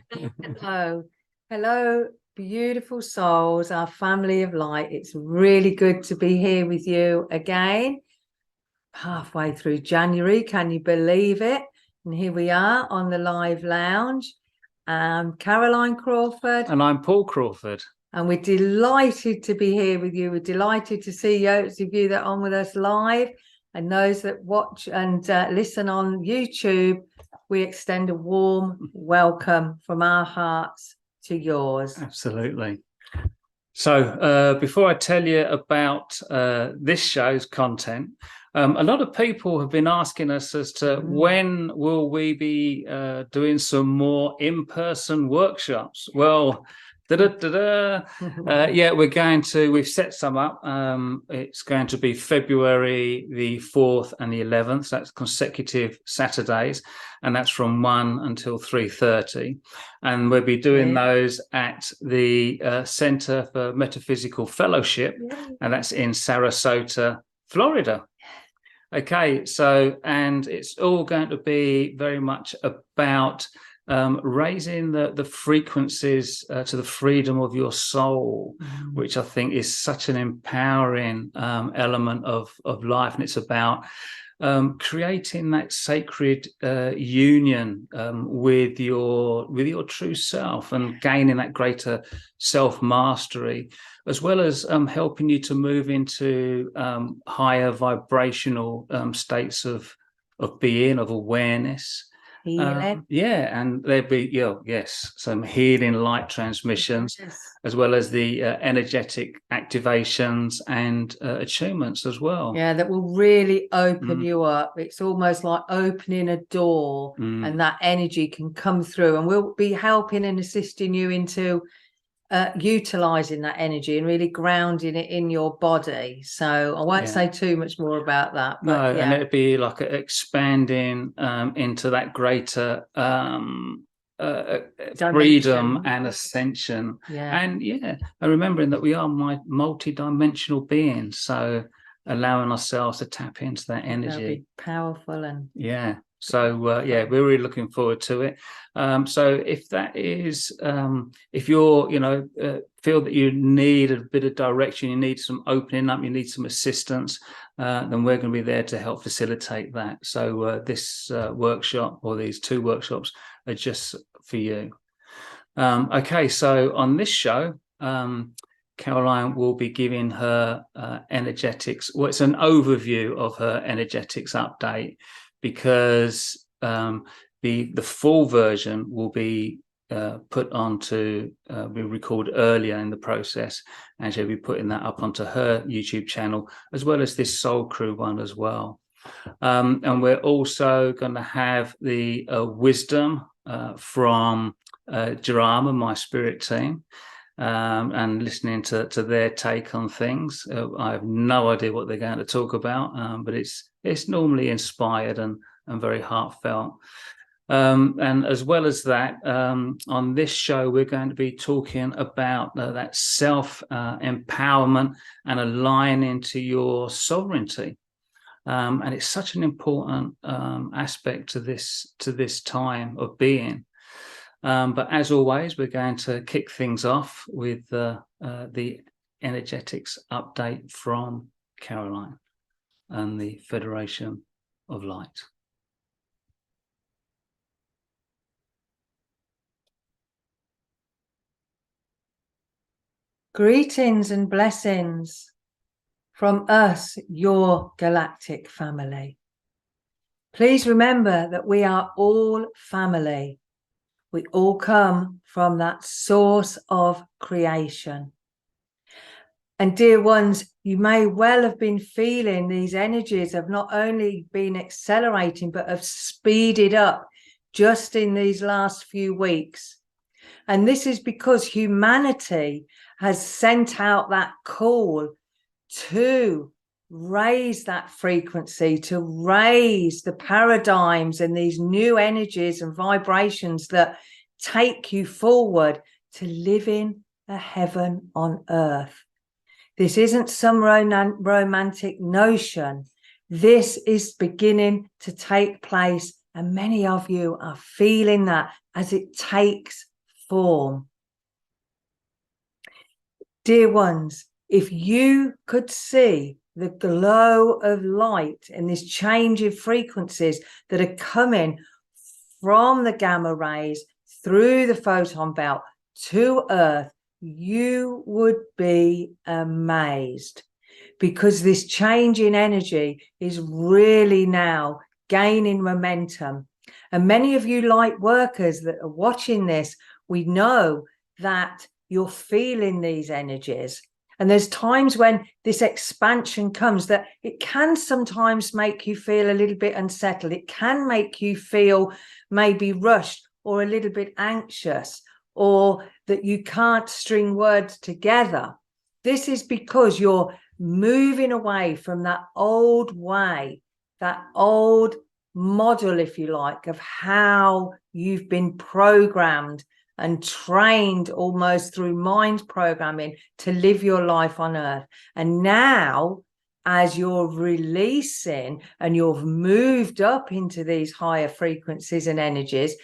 Hello, hello, beautiful souls, our family of light. It's really good to be here with you again. Halfway through January, can you believe it? And here we are on the live lounge. Caroline Crawford. And I'm Paul Crawford. And we're delighted to be here with you. We're delighted to see those of you that are on with us live and those that watch and listen on YouTube. We extend a warm welcome from our hearts to yours. Absolutely. So before I tell you about this show's content, a lot of people have been asking us as to when will we be doing some more in-person workshops. Well, yeah, we've set some up. It's going to be February the 4th and the 11th. So that's consecutive Saturdays, and that's from 1 until 3:30. And we'll be doing those at the Center for Metaphysical Fellowship, and that's in Sarasota, Florida. Okay, so, and it's all going to be very much about raising the frequencies to the freedom of your soul, which I think is such an empowering element of life. And it's about creating that sacred union with your true self and gaining that greater self-mastery, as well as helping you to move into higher vibrational states of being, of awareness. And there'd be some healing light transmissions, as well as the energetic activations and attunements as well. Yeah, that will really open you up. It's almost like opening a door, and that energy can come through, and we'll be helping and assisting you into utilizing that energy and really grounding it in your body. So I won't say too much more about that, but and it'd be like expanding into that greater freedom and ascension, and remembering that we are multi-dimensional beings, so allowing ourselves to tap into that energy. That'll be powerful. And so we're really looking forward to it. So if that is if you're feel that you need a bit of direction, you need some opening up, you need some assistance, then we're going to be there to help facilitate that. So this workshop, or these two workshops, are just for you. Okay, so on this show, Caroline will be giving her energetics. Well, it's an overview of her energetics update, because the full version will be put onto be recorded earlier in the process, and she'll be putting that up onto her YouTube channel, as well as this SoulCrew one as well. And we're also going to have the wisdom from Jarama, my spirit team, and listening to their take on things. I have no idea what they're going to talk about, but it's normally inspired and very heartfelt. And as well as that, on this show, we're going to be talking about that self-empowerment and aligning to your sovereignty. And it's such an important aspect to this time of being. But as always, we're going to kick things off with the energetics update from Caroline and the Federation of Light. Greetings and blessings from us, your galactic family. Please remember that we are all family. We all come from that source of creation. And dear ones, you may well have been feeling these energies have not only been accelerating, but have speeded up just in these last few weeks. And this is because humanity has sent out that call to raise that frequency, to raise the paradigms and these new energies and vibrations that take you forward to living a heaven on earth. This isn't some romantic notion. This is beginning to take place, and many of you are feeling that as it takes form. Dear ones, if you could see the glow of light and this change of frequencies that are coming from the gamma rays through the photon belt to Earth, you would be amazed, because this change in energy is really now gaining momentum. And many of you light workers that are watching this, we know that you're feeling these energies. And there's times when this expansion comes that it can sometimes make you feel a little bit unsettled. It can make you feel maybe rushed or a little bit anxious, or that you can't string words together. This is because you're moving away from that old way, that old model, if you like, of how you've been programmed and trained almost through mind programming to live your life on Earth. And now, as you're releasing and you've moved up into these higher frequencies and energies,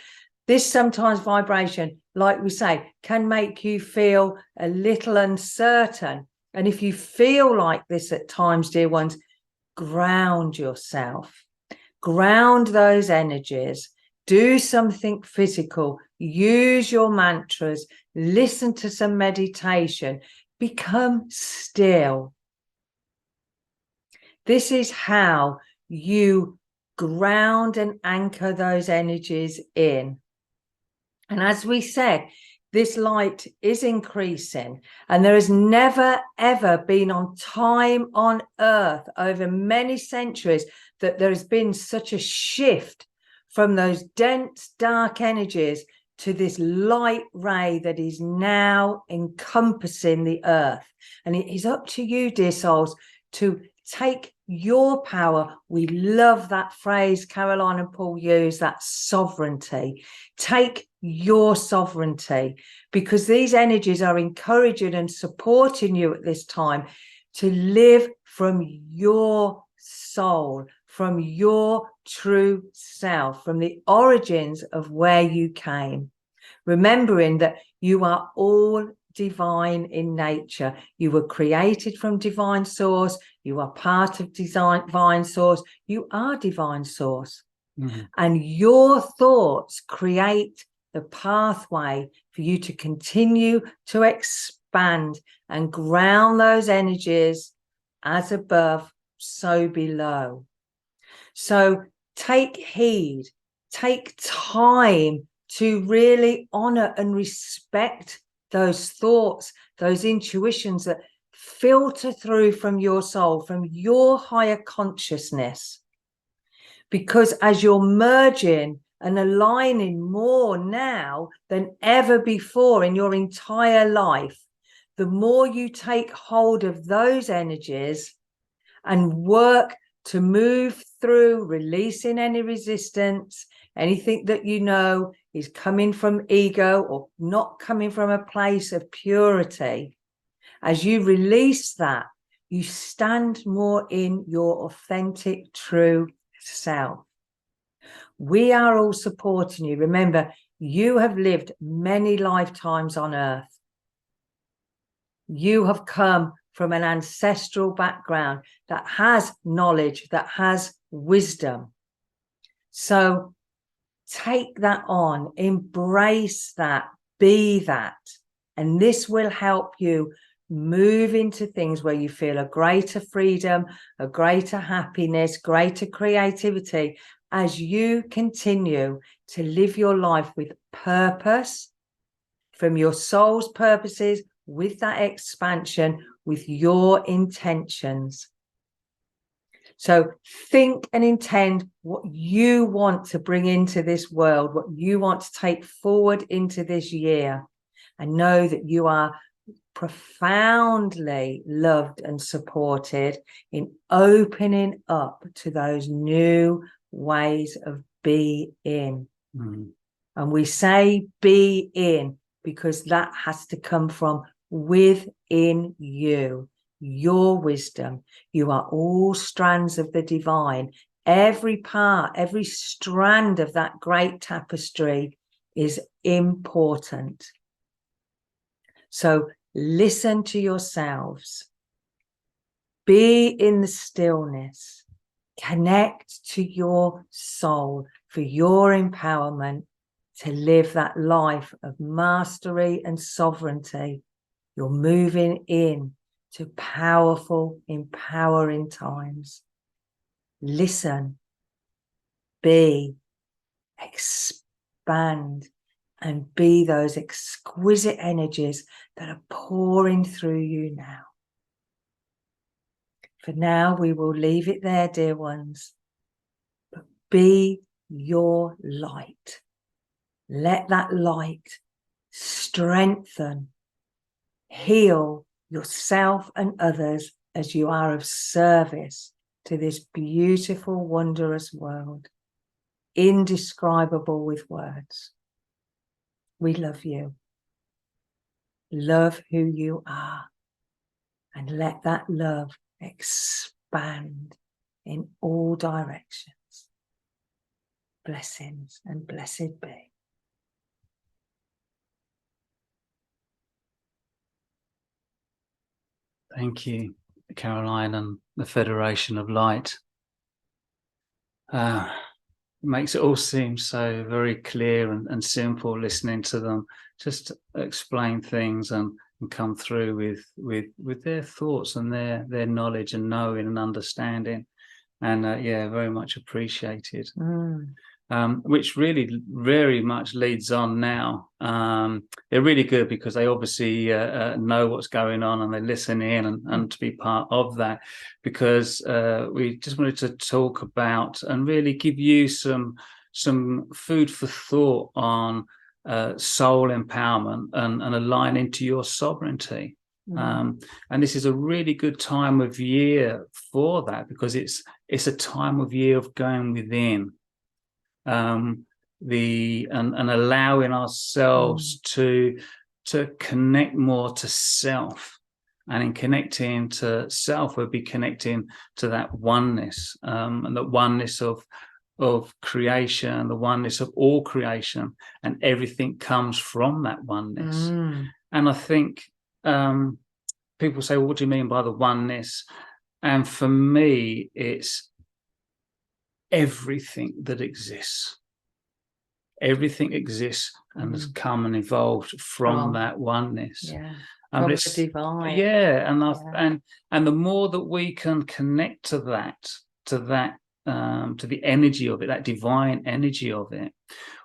this sometimes vibration, like we say, can make you feel a little uncertain. And if you feel like this at times, dear ones, ground yourself, ground those energies, do something physical, use your mantras, listen to some meditation, become still. This is how you ground and anchor those energies in. And as we said, this light is increasing, and there has never, ever been on time on Earth over many centuries that there has been such a shift from those dense, dark energies to this light ray that is now encompassing the Earth. And it is up to you, dear souls, to take your power. We love that phrase Caroline and Paul use, that sovereignty. Take your sovereignty, because these energies are encouraging and supporting you at this time to live from your soul, from your true self, from the origins of where you came, remembering that you are all divine in nature. You were created from divine source. You are part of divine source. You are divine source. And your thoughts create the pathway for you to continue to expand and ground those energies as above, so below. So take heed, take time to really honor and respect those thoughts, those intuitions that filter through from your soul, from your higher consciousness. Because as you're merging and aligning more now than ever before in your entire life, the more you take hold of those energies and work to move through, releasing any resistance, anything that you know is coming from ego or not coming from a place of purity. As you release that, you stand more in your authentic, true self. We are all supporting you. Remember, you have lived many lifetimes on Earth. You have come from an ancestral background that has knowledge, that has wisdom. So take that on, embrace that, be that. And this will help you move into things where you feel a greater freedom, a greater happiness, greater creativity, as you continue to live your life with purpose, from your soul's purposes, with that expansion, with your intentions. So think and intend what you want to bring into this world, what you want to take forward into this year, and know that you are profoundly loved and supported in opening up to those new ways of being. And we say be in because that has to come from within you, your wisdom. You are all strands of the divine. Every part, every strand of that great tapestry is important. So listen to yourselves. Be in the stillness. Connect to your soul for your empowerment to live that life of mastery and sovereignty. You're moving in to powerful, empowering times. Listen, be, expand, and be those exquisite energies that are pouring through you now. For now, we will leave it there, dear ones. But be your light. Let that light strengthen, heal yourself and others as you are of service to this beautiful, wondrous world, indescribable with words. We love you. Love who you are, and let that love expand in all directions. Blessings and blessed be. Thank you, Caroline, and the Federation of Light. It makes it all seem so very clear and simple listening to them just explain things and come through with their thoughts and their knowledge and knowing and understanding, and yeah, very much appreciated. Which really very much leads on now. They're really good because they obviously know what's going on and they listen in and to be part of that, because we just wanted to talk about and really give you some food for thought on soul empowerment and aligning to your sovereignty. And this is a really good time of year for that, because it's a time of year of going within. And allowing ourselves to connect more to self, and in connecting to self we'll be connecting to that oneness, and the oneness of creation, the oneness of all creation, and everything comes from that oneness. And I think people say, well, what do you mean by the oneness? And for me, it's everything that exists. Everything exists and has come and evolved from that oneness. Yeah. From the divine. Yeah, and the more that we can connect to that, to the energy of it, that divine energy of it,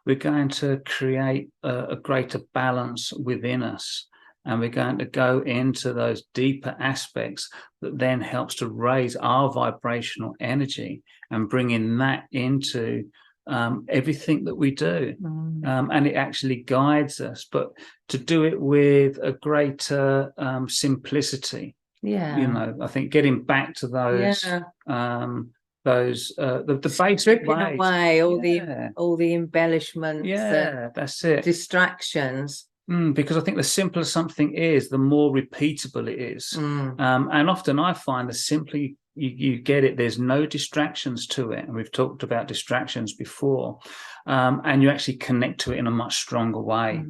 we're going to create a greater balance within us. And we're going to go into those deeper aspects that then helps to raise our vibrational energy and bringing that into everything that we do. And it actually guides us, but to do it with a greater simplicity. You know, I think getting back to those the basic stripping ways. away all the embellishments, that's it, distractions. Because I think the simpler something is, the more repeatable it is. And often I find the simpler you get it, there's no distractions to it. And we've talked about distractions before. And you actually connect to it in a much stronger way.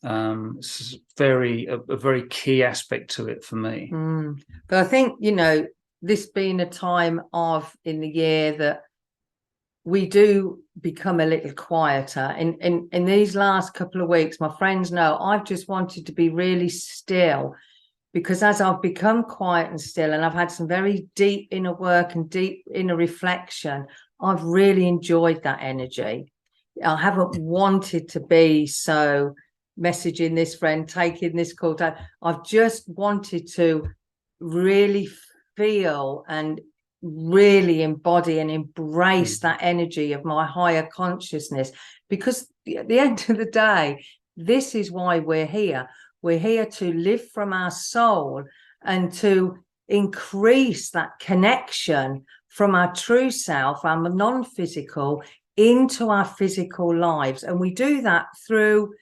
It's a very key aspect to it for me. But I think, you know, this being a time in the year that we do become a little quieter. In these last couple of weeks, my friends know I've just wanted to be really still, because as I've become quiet and still, and I've had some very deep inner work and deep inner reflection, I've really enjoyed that energy. I haven't wanted to be so messaging this friend, taking this call. I've just wanted to really feel and really embody and embrace that energy of my higher consciousness, because at the end of the day, this is why we're here. We're here to live from our soul and to increase that connection from our true self, our non-physical, into our physical lives. And we do that through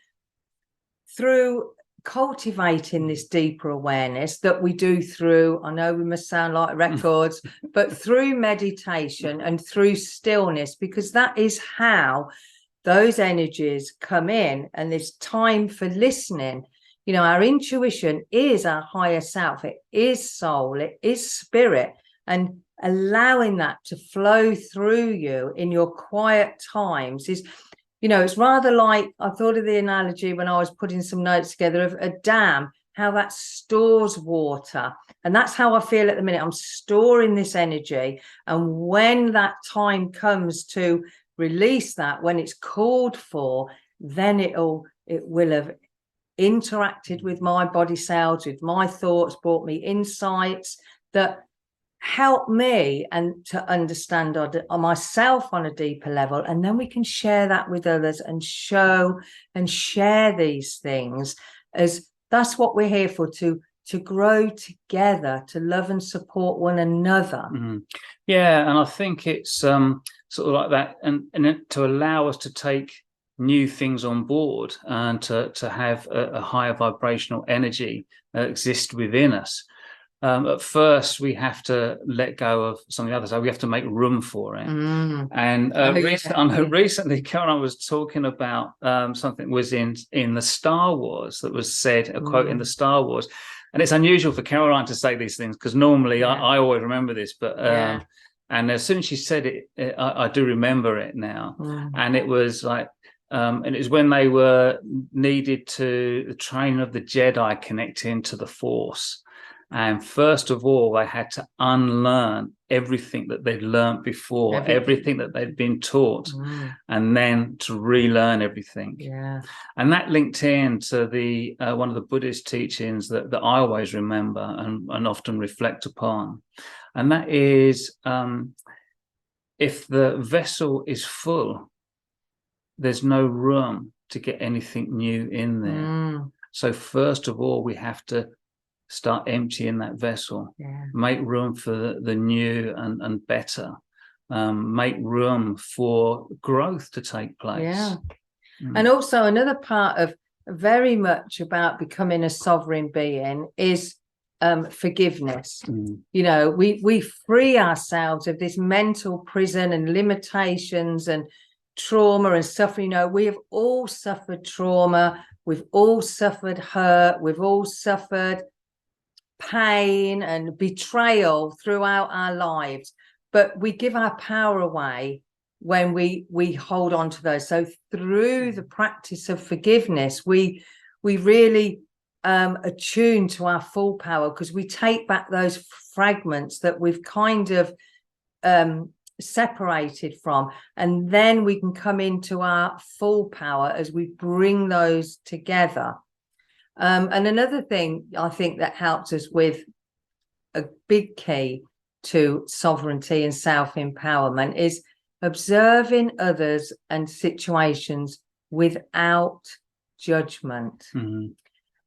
cultivating this deeper awareness that we do through, I know we must sound like records, but through meditation and through stillness, because that is how those energies come in, and there's time for listening. You know, our intuition is our higher self. It is soul. It is spirit. And allowing that to flow through you in your quiet times is, you know, it's rather like, I thought of the analogy when I was putting some notes together of a dam, how that stores water. And that's how I feel at the minute. I'm storing this energy. And when that time comes to release that, when it's called for, then it will have interacted with my body cells, with my thoughts, brought me insights that help me and to understand myself on a deeper level. And then we can share that with others and show and share these things, as that's what we're here for, to grow together, to love and support one another. Yeah, and I think it's sort of like that, and to allow us to take new things on board and to have a higher vibrational energy exist within us. At first, we have to let go of some of the others. So we have to make room for it. And recently, Caroline was talking about something was in the Star Wars that was said, a quote in the Star Wars. And it's unusual for Caroline to say these things, because normally I always remember this. But and as soon as she said it, I do remember it now. And it was like, and it was when they were needed to the training of the Jedi connecting to the Force. And first of all, they had to unlearn everything that they'd learned before, everything that they'd been taught, and then to relearn everything. And that linked in to the one of the Buddhist teachings that I always remember and often reflect upon. And that is, if the vessel is full, there's no room to get anything new in there. So first of all, we have to start emptying that vessel, make room for the new and better, make room for growth to take place. And also another part of very much about becoming a sovereign being is forgiveness. You know, we free ourselves of this mental prison and limitations and trauma and suffering. You know, we have all suffered trauma, we've all suffered hurt, we've all suffered pain and betrayal throughout our lives, but we give our power away when we hold on to those. So through the practice of forgiveness, we really attune to our full power, because we take back those fragments that we've kind of separated from, and then we can come into our full power as we bring those together. And another thing I think that helps us with a big key to sovereignty and self-empowerment is observing others and situations without judgment.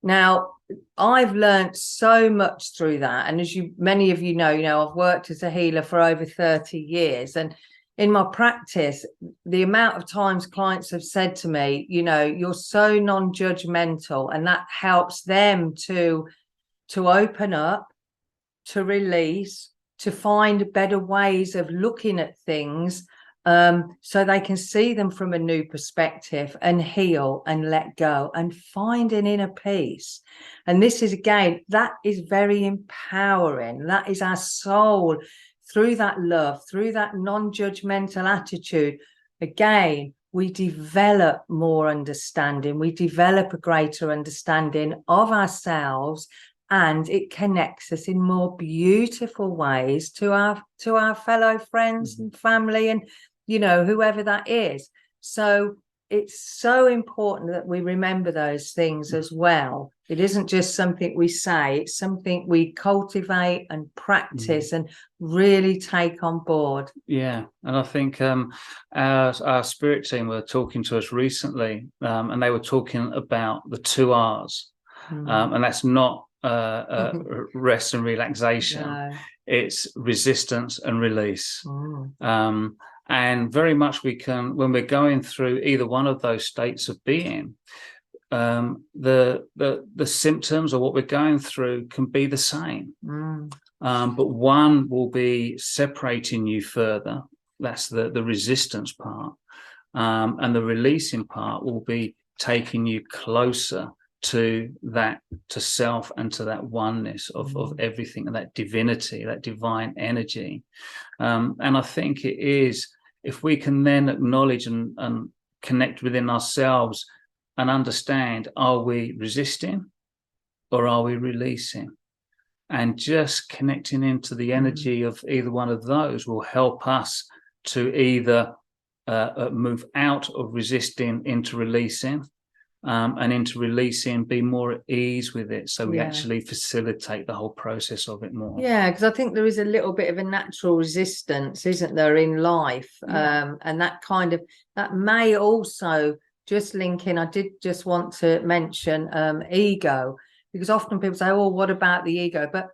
Now, I've learned so much through that. And as many of you know, I've worked as a healer for over 30 years. And in my practice, the amount of times clients have said to me, you know, you're so non-judgmental, and that helps them to open up, to release, to find better ways of looking at things, so they can see them from a new perspective and heal and let go and find an inner peace. And this is, again, that is very empowering. That is our soul. Through that love, through that non-judgmental attitude, again, we develop more understanding. We develop a greater understanding of ourselves, and it connects us in more beautiful ways to our fellow friends and family, and, you know, whoever that is. So it's so important that we remember those things as well. It isn't just something we say, it's something we cultivate and practice and really take on board. Yeah, and I think our spirit team were talking to us recently, and they were talking about the 2 R's, and that's not rest and relaxation. No. It's resistance and release. And very much we can, when we're going through either one of those states of being, the symptoms or what we're going through can be the same, but one will be separating you further. That's the resistance part, And the releasing part will be taking you closer to self and to that oneness of everything, and that divinity, that divine energy. And I think it is, if we can then acknowledge and connect within ourselves and understand, are we resisting or are we releasing? And just connecting into the energy of either one of those will help us to either move out of resisting into releasing, and into releasing, be more at ease with it, so we actually facilitate the whole process of it more. Yeah, because I think there is a little bit of a natural resistance, isn't there, in life? And that may also just link in. I did just want to mention ego, because often people say, oh, what about the ego? But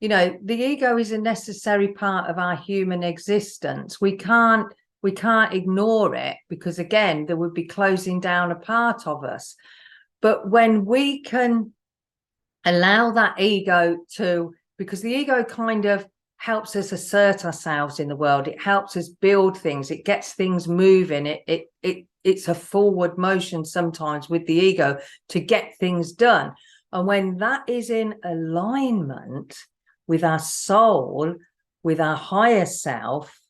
you know, the ego is a necessary part of our human existence. We can't ignore it, because again, there would be closing down a part of us. But when we can allow that ego to, because the ego kind of helps us assert ourselves in the world, it helps us build things, it gets things moving, it's a forward motion sometimes with the ego to get things done. And when that is in alignment with our soul, with our higher self,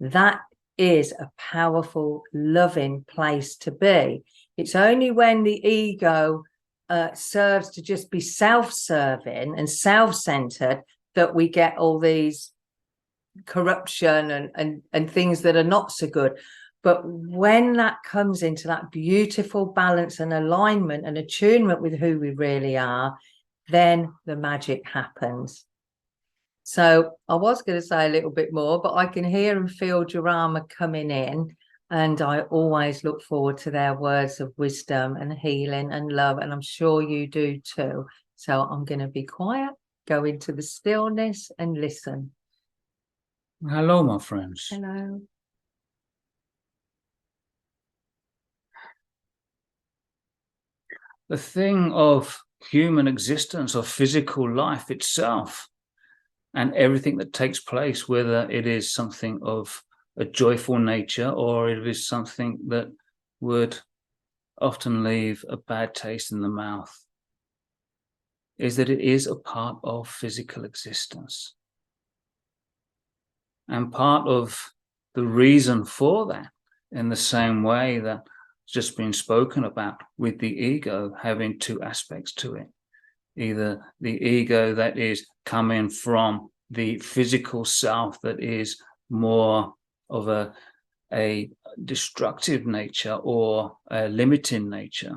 that is a powerful, loving place to be. It's only when the ego serves to just be self-serving and self-centered that we get all these corruption and things that are not so good. But when that comes into that beautiful balance and alignment and attunement with who we really are, then the magic happens. So I was going to say a little bit more, but I can hear and feel Jarama coming in, and I always look forward to their words of wisdom and healing and love, and I'm sure you do too. So I'm going to be quiet, go into the stillness and listen. Hello, my friends. Hello. The thing of human existence, of physical life itself, and everything that takes place, whether it is something of a joyful nature or it is something that would often leave a bad taste in the mouth, is that it is a part of physical existence. And part of the reason for that, in the same way that just been spoken about with the ego having two aspects to it, either the ego that is coming from the physical self that is more of a destructive nature or a limiting nature,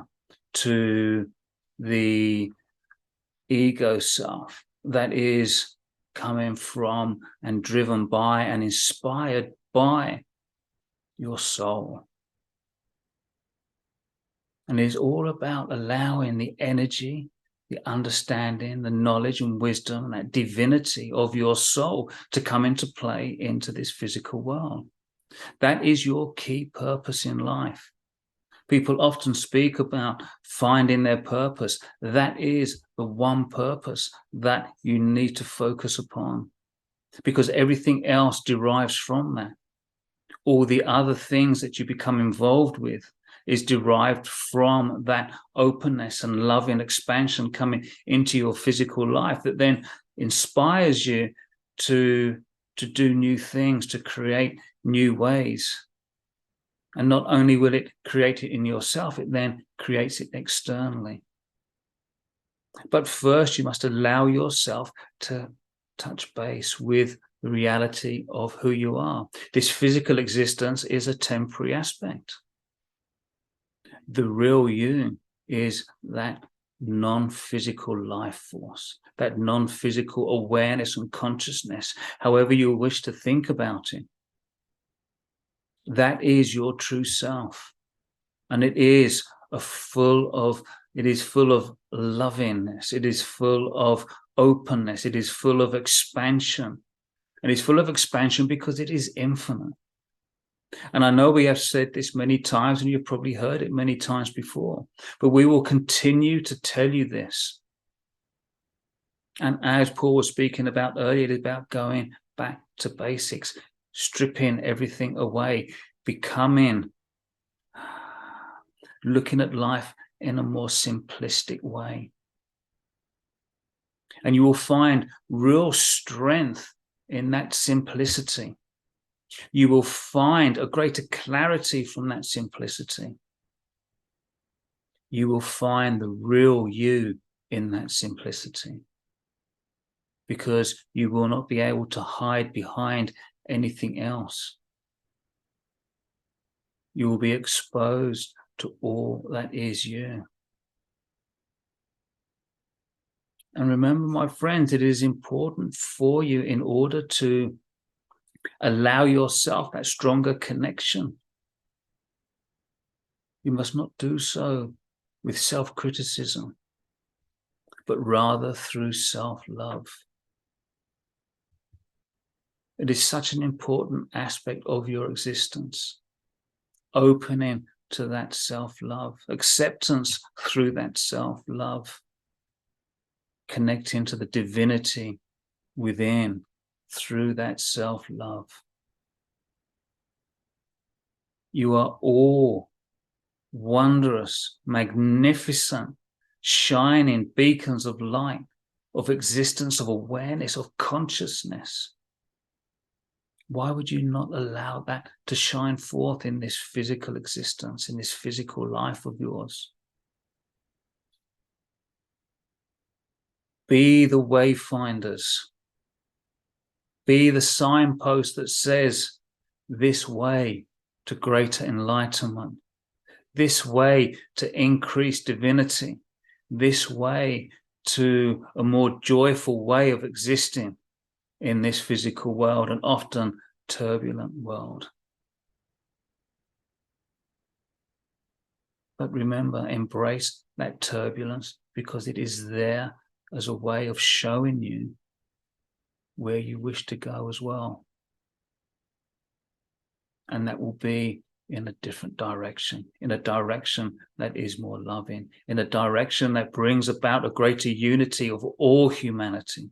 to the ego self that is coming from and driven by and inspired by your soul. And it's all about allowing the energy, the understanding, the knowledge and wisdom, and that divinity of your soul to come into play into this physical world. That is your key purpose in life. People often speak about finding their purpose. That is the one purpose that you need to focus upon, because everything else derives from that. All the other things that you become involved with is derived from that openness and love and expansion coming into your physical life, that then inspires you to do new things, to create new ways. And not only will it create it in yourself, it then creates it externally. But first, you must allow yourself to touch base with the reality of who you are. This physical existence is a temporary aspect. The real you is that non-physical life force, that non-physical awareness and consciousness, however you wish to think about it. That is your true self. And it is full of lovingness. It is full of openness. It is full of expansion. And it's full of expansion because it is infinite. And I know we have said this many times, and you've probably heard it many times before, but we will continue to tell you this. And as Paul was speaking about earlier, it is about going back to basics, stripping everything away, becoming looking at life in a more simplistic way. And you will find real strength in that simplicity. You will find a greater clarity from that simplicity. You will find the real you in that simplicity, because you will not be able to hide behind anything else. You will be exposed to all that is you. And remember, my friends, it is important for you, in order to allow yourself that stronger connection, you must not do so with self-criticism, but rather through self-love. It is such an important aspect of your existence, opening to that self-love, acceptance through that self-love, connecting to the divinity within through that self-love. You are all wondrous, magnificent, shining beacons of light, of existence, of awareness, of consciousness. Why would you not allow that to shine forth in this physical existence, in this physical life of yours? Be the wayfinders. Be the signpost that says, this way to greater enlightenment, this way to increased divinity, this way to a more joyful way of existing in this physical world, and often turbulent world. But remember, embrace that turbulence, because it is there as a way of showing you where you wish to go as well. And that will be in a different direction, in a direction that is more loving, in a direction that brings about a greater unity of all humanity.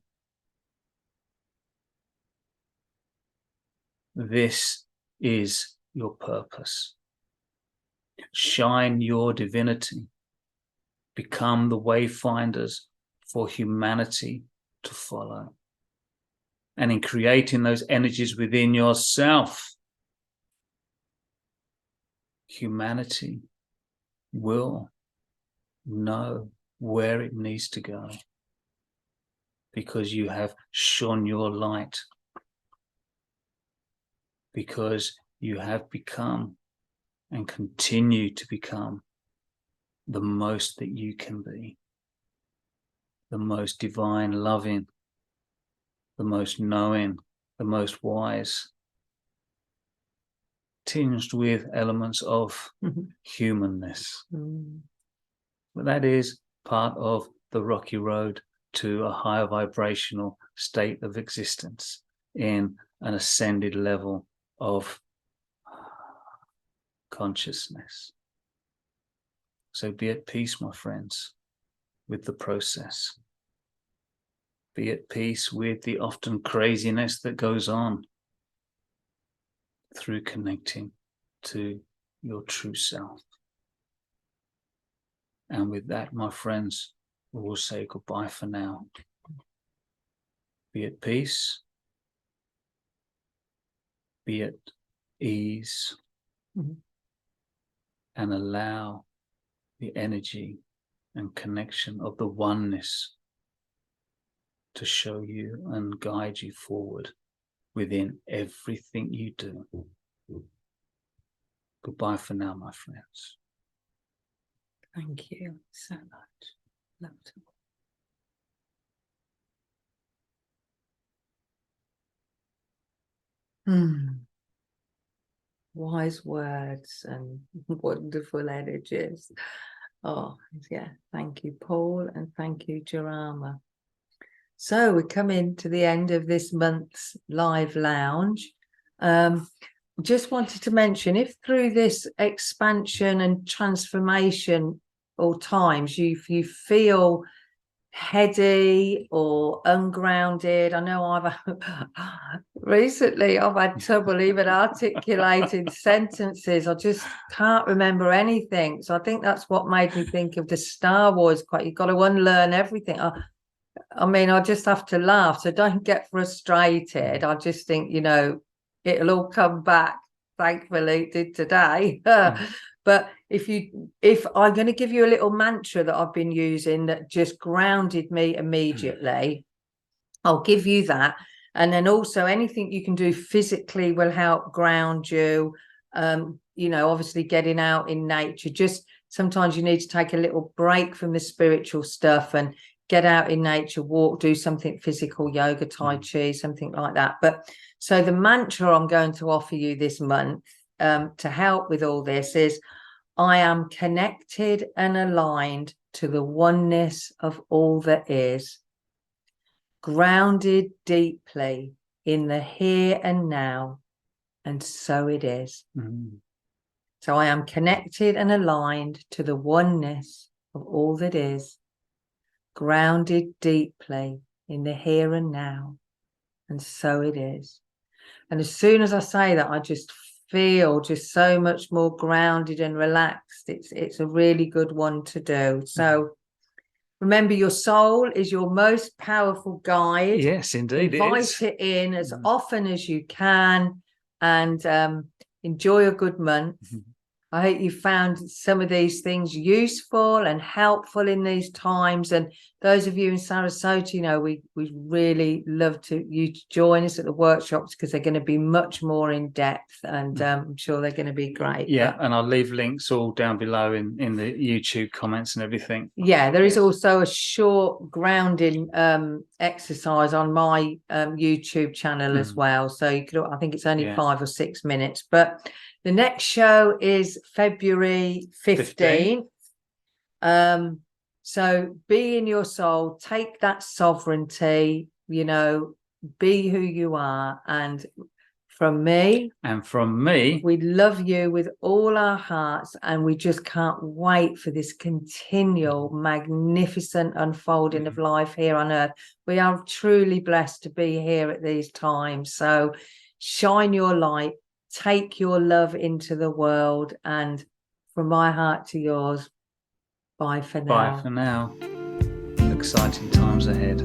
This is your purpose. Shine your divinity. Become the wayfinders for humanity to follow. And in creating those energies within yourself, humanity will know where it needs to go, because you have shone your light, because you have become and continue to become the most that you can be, the most divine, loving, the most knowing, the most wise, tinged with elements of humanness. But that is part of the rocky road to a higher vibrational state of existence in an ascended level of consciousness. So be at peace, my friends, with the process. Be at peace with the often craziness that goes on through connecting to your true self. And with that, my friends, we will say goodbye for now. Be at peace. Be at ease. And allow the energy and connection of the oneness to show you and guide you forward within everything you do. Goodbye for now, my friends. Thank you so much. Loved it. Wise words and wonderful energies. Oh, yeah. Thank you, Paul, and thank you, Jarama. So we're coming to the end of this month's live lounge. Just wanted to mention, if through this expansion and transformation or times you feel heady or ungrounded. I know I've recently I've had trouble even articulating sentences. I just can't remember anything. So I think that's what made me think of the Star Wars quote. You've got to unlearn everything. I mean, I just have to laugh. So don't get frustrated. I just think, it'll all come back. Thankfully, it did today. But if I'm going to give you a little mantra that I've been using that just grounded me immediately, I'll give you that. And then also anything you can do physically will help ground you. Obviously getting out in nature. Just sometimes you need to take a little break from the spiritual stuff and get out in nature, walk, do something physical, yoga, tai chi, something like that. But so the mantra I'm going to offer you this month to help with all this is, I am connected and aligned to the oneness of all that is, grounded deeply in the here and now, and so it is. So I am connected and aligned to the oneness of all that is, grounded deeply in the here and now, and so it is. And as soon as I say that, I just feel just so much more grounded and relaxed. It's a really good one to do. So remember, your soul is your most powerful guide. Yes, indeed. Invite it in as often as you can, and enjoy a good month. I hope you found some of these things useful and helpful in these times. And those of you in Sarasota, we really love you to join us at the workshops, because they're going to be much more in depth, and I'm sure they're going to be great. Yeah, and I'll leave links all down below in the YouTube comments and everything. Yeah, there is also a short grounding exercise on my YouTube channel as well. So you could, I think it's only 5 or 6 minutes, but the next show is February 15th. So be in your soul, take that sovereignty, be who you are. And from me, we love you with all our hearts, and we just can't wait for this continual magnificent unfolding of life here on earth. We are truly blessed to be here at these times. So shine your light, take your love into the world, and from my heart to yours, bye for now. Bye for now. Exciting times ahead.